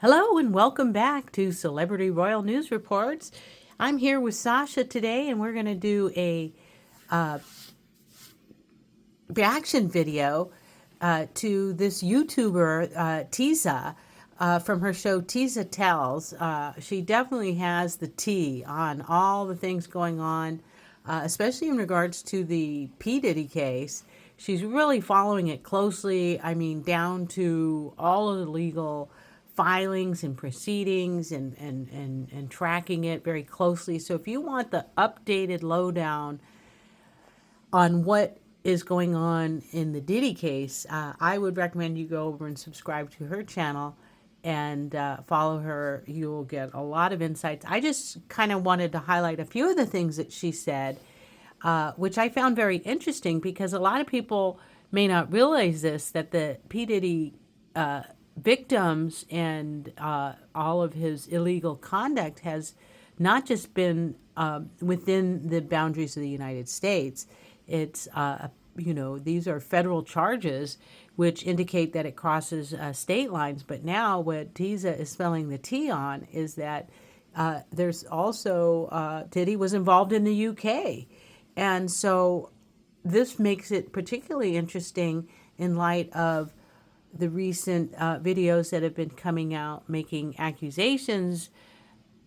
Hello and welcome back to Celebrity Royal News Reports. I'm here with Sasha today, and we're going to do a reaction video to this YouTuber, Tisa, from her show Tisa Tells. She definitely has the tea on all the things going on, especially in regards to the P Diddy case. She's really following it closely. I mean, down to all of the legal filings and proceedings and tracking it very closely. So if you want the updated lowdown on what is going on in the Diddy case, I would recommend you go over and subscribe to her channel and follow her. You'll get a lot of insights. I just kind of wanted to highlight a few of the things that she said, which I found very interesting because a lot of people may not realize this, that the P. Diddy victims and all of his illegal conduct has not just been within the boundaries of the United States. It's, these are federal charges which indicate that it crosses state lines. But now what Tisa is spelling the tea on is that there's also, Diddy was involved in the UK. And so this makes it particularly interesting in light of the recent videos that have been coming out making accusations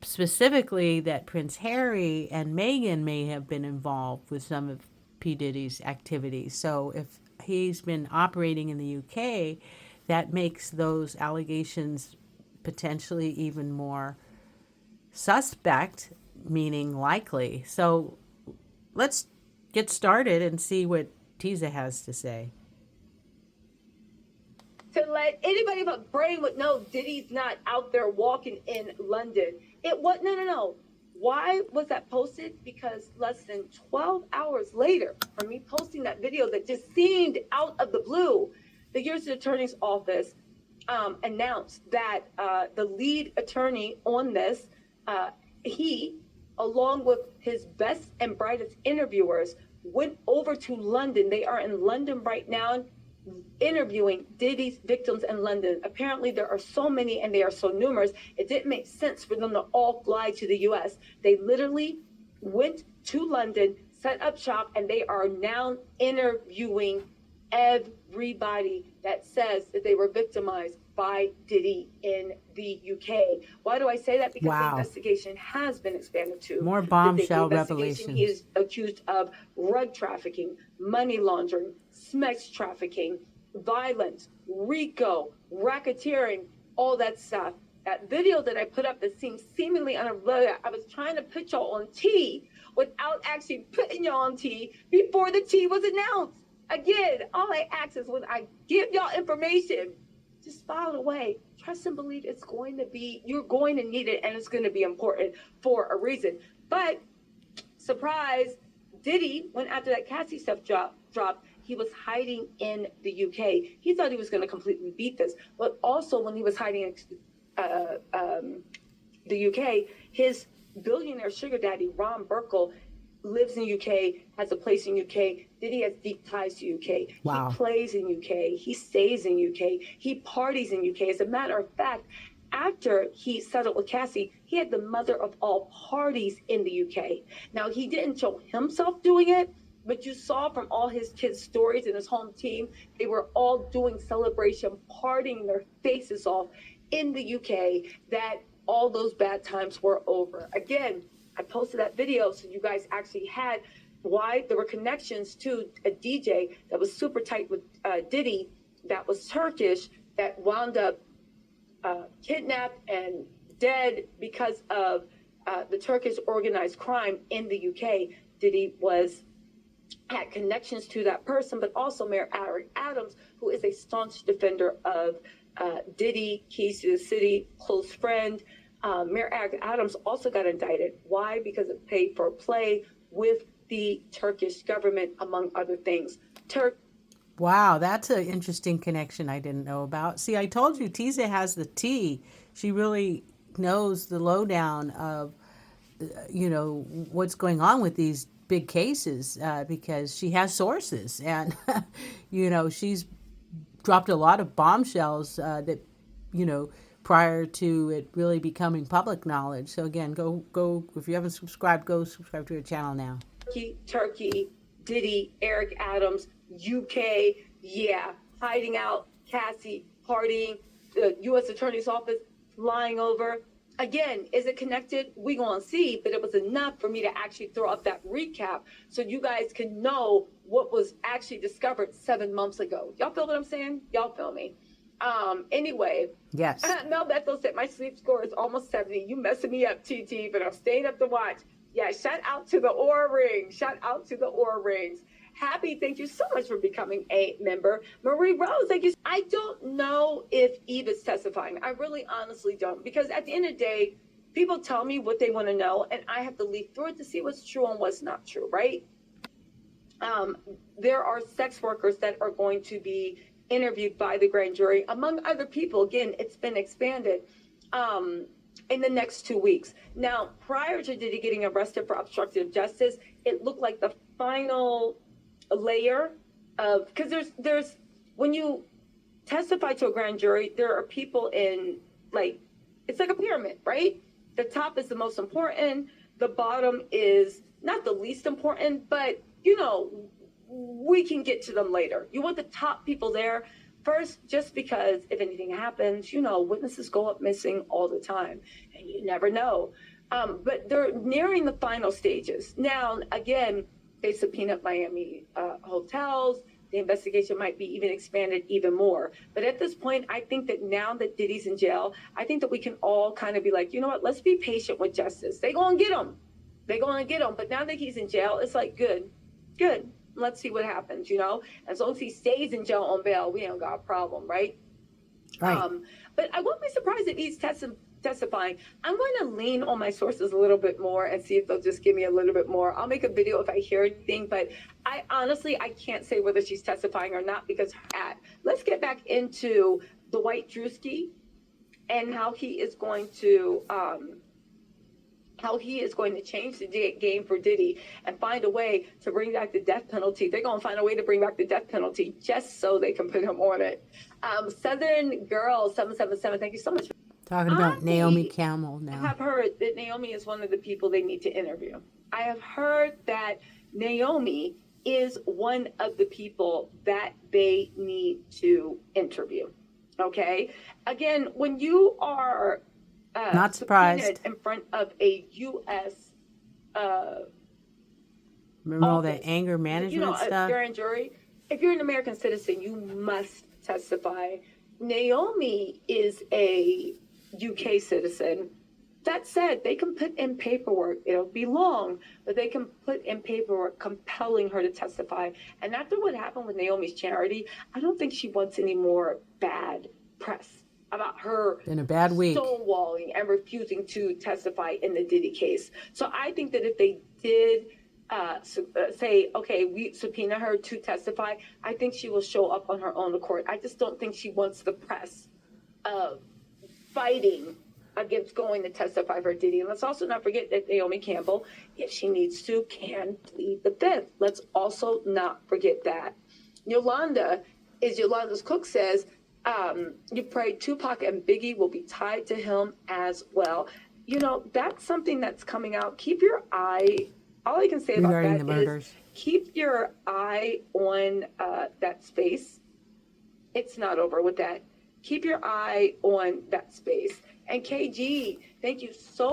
specifically that Prince Harry and Meghan may have been involved with some of P. Diddy's activities. So if he's been operating in the UK, that makes those allegations potentially even more suspect, meaning likely. So let's get started and see what Tisa has to say. To let anybody but brain would know Diddy's not out there walking in London. It was no. Why was that posted? Because less than 12 hours later from me posting that video that just seemed out of the blue, the U.S. Attorney's Office announced that the lead attorney on this, he, along with his best and brightest interviewers, went over to London. They are in London right now, interviewing Diddy's victims in London. Apparently there are so many and they are so numerous, it didn't make sense for them to all fly to the US. They literally went to London, set up shop, and they are now interviewing everybody that says that they were victimized by Diddy in the UK. Why do I say that? Because the investigation has been expanded to more bombshell revelations. He is accused of drug trafficking, money laundering, sex trafficking, violence, RICO, racketeering, all that stuff. That video that I put up that seems seemingly unavailable, I was trying to put y'all on tea without actually putting y'all on tea before the tea was announced. Again, all I ask is when I give y'all information, just file it away. Trust and believe it's going to be, you're going to need it, and it's going to be important for a reason. But surprise, Diddy, when after that Cassie stuff dropped, he was hiding in the UK. He thought he was going to completely beat this. But also when he was hiding in the UK, his billionaire sugar daddy, Ron Burkle, lives in UK, has a place in UK. Diddy has deep ties to UK. Wow. He plays in UK. He stays in UK. He parties in UK. As a matter of fact, after he settled with Cassie, he had the mother of all parties in the UK. Now, he didn't show himself doing it, but you saw from all his kids' stories and his home team, they were all doing celebration, partying their faces off in the UK, that all those bad times were over. Again, I posted that video so you guys actually had why there were connections to a DJ that was super tight with Diddy, that was Turkish, that wound up kidnapped and dead because of the Turkish organized crime in the UK. Diddy had connections to that person, but also Mayor Eric Adams, who is a staunch defender of Diddy, keys to the city, close friend. Mayor Eric Adams also got indicted. Why? Because it paid for play with the Turkish government, among other things. Wow, that's an interesting connection I didn't know about. See, I told you, Tisa has the tea. She really knows the lowdown of, what's going on with these big cases because she has sources. And, she's dropped a lot of bombshells that prior to it really becoming public knowledge. So again, go if you haven't subscribed, go subscribe to your channel now. Turkey, Diddy, Eric Adams, UK, yeah, hiding out, Cassie, partying, the U.S. Attorney's Office flying over. Again, is it connected? We gonna see, but it was enough for me to actually throw up that recap so you guys can know what was actually discovered 7 months ago. Y'all feel what I'm saying? Y'all feel me? Anyway. Yes. Mel Bethel said my sleep score is almost 70. You messing me up, TT, but I'm staying up to watch. Yeah, shout out to the Aura Rings. Shout out to the Aura Rings. Happy, thank you so much for becoming a member. Marie Rose, thank you. I don't know if Eve is testifying. I really honestly don't, because at the end of the day, people tell me what they want to know, and I have to leaf through it to see what's true and what's not true, right? There are sex workers that are going to be interviewed by the grand jury, among other people. Again, it's been expanded. In the next 2 weeks. Now, prior to Diddy getting arrested for obstructive justice, it looked like the final layer of, because there's when you testify to a grand jury, there are people in, like, it's like a pyramid, right? The top is the most important, the bottom is not the least important, but we can get to them later. You want the top people there first, just because if anything happens, witnesses go up missing all the time, and you never know. But they're nearing the final stages. Now, again, they subpoenaed Miami hotels. The investigation might be even expanded even more. But at this point, I think that now that Diddy's in jail, I think that we can all kind of be like, you know what, let's be patient with justice. They're going to get him. They're going to get him. But now that he's in jail, it's like, good. Let's see what happens, As long as he stays in jail on bail, we ain't got a problem, right? Right. But I won't be surprised if he's testifying. I'm going to lean on my sources a little bit more and see if they'll just give me a little bit more. I'll make a video if I hear anything, but I can't say whether she's testifying or not, because let's get back into the White Drewski and how he is going to change the game for Diddy and find a way to bring back the death penalty. They're going to find a way to bring back the death penalty just so they can put him on it. Southern Girl 777, thank you so much. Talking about Naomi Campbell now. I have heard that Naomi is one of the people they need to interview. I have heard that Naomi is one of the people that they need to interview. Okay? Again, when you are not surprised in front of a U.S. Remember all that anger management stuff? Grand jury. If you're an American citizen, you must testify. Naomi is a UK citizen. That said, they can put in paperwork. It'll be long, but they can put in paperwork compelling her to testify. And after what happened with Naomi's charity, I don't think she wants any more bad press about her in a bad week stonewalling and refusing to testify in the Diddy case. So I think that if they did say, okay, we subpoena her to testify, I think she will show up on her own accord. I just don't think she wants the press fighting against going to testify for Diddy. And let's also not forget that Naomi Campbell, if she needs to, can plead the fifth. Let's also not forget that. Yolanda's cook says, you pray Tupac and Biggie will be tied to him as well. That's something that's coming out. Keep your eye, all I can say about that is keep your eye on that space. It's not over with that. Keep your eye on that space. And KG, thank you so